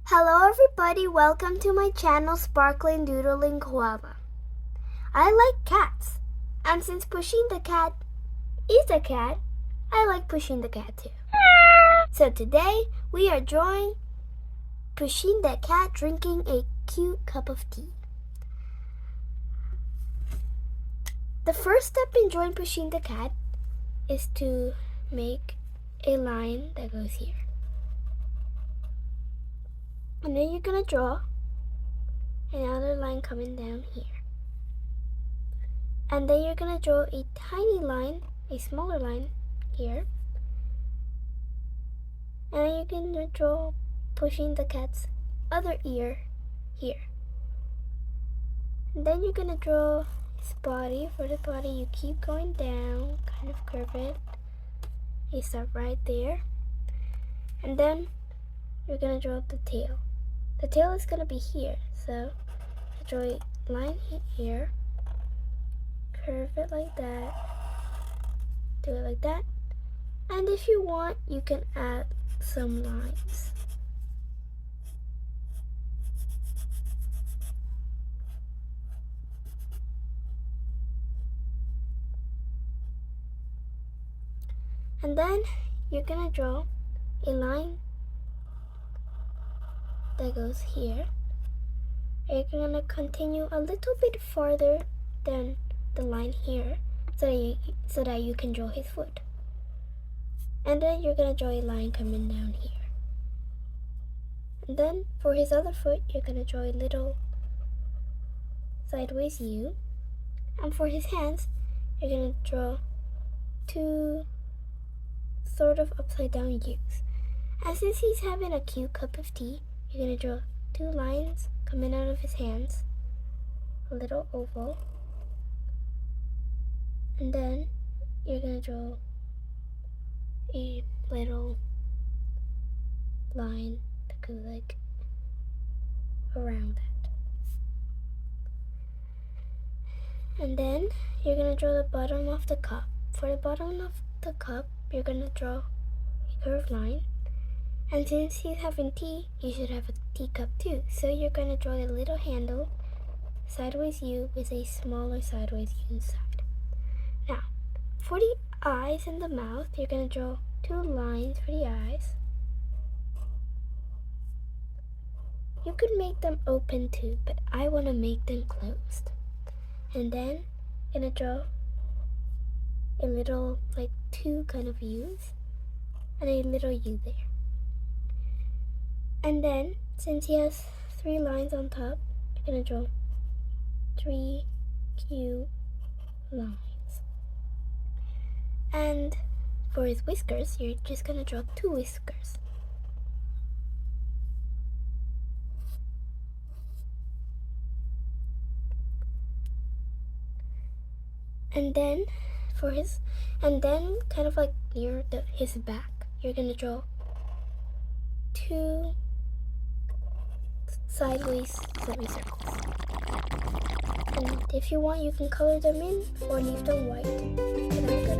Hello everybody, welcome to my channel Sparkling Doodling Koala. I like cats, and since Pusheen the cat is a cat, I like Pusheen the cat too. So today we are drawing Pusheen the cat drinking a cute cup of tea. The first step in drawing Pusheen the cat is to make a line that goes here. And then you're going to draw another line coming down here. And then you're going to draw a tiny line, a smaller line here. And then you're going to draw Pusheen the cat's other ear here. And then you're going to draw his body. For the body, you keep going down, kind of curve it. You start right there. And then you're going to draw the tail. The tail is going to be here, so draw a line here, curve it like that, do it like that, and if you want, you can add some lines. And then you're going to draw a line that goes here. You're going to continue a little bit farther than the line here so that you can draw his foot. And then you're going to draw a line coming down here. And then for his other foot, you're going to draw a little sideways U. And for his hands, you're going to draw two sort of upside down U's. And since he's having a cute cup of tea, you're going to draw two lines coming out of his hands, a little oval, and then you're going to draw a little line that goes like around that. And then you're going to draw the bottom of the cup. For the bottom of the cup, you're going to draw a curved line. And since he's having tea, you should have a teacup too. So you're going to draw a little handle, sideways U with a smaller sideways U inside. Now, for the eyes and the mouth, you're going to draw two lines for the eyes. You could make them open too, but I want to make them closed. And then you're going to draw a little, like two kind of U's and a little U there. And then, since he has three lines on top, you're going to draw three cute lines. And for his whiskers, you're just going to draw two whiskers. And then, kind of like near his back, you're going to draw two sideways semicircles. And if you want, you can color them in or leave them white. But I'm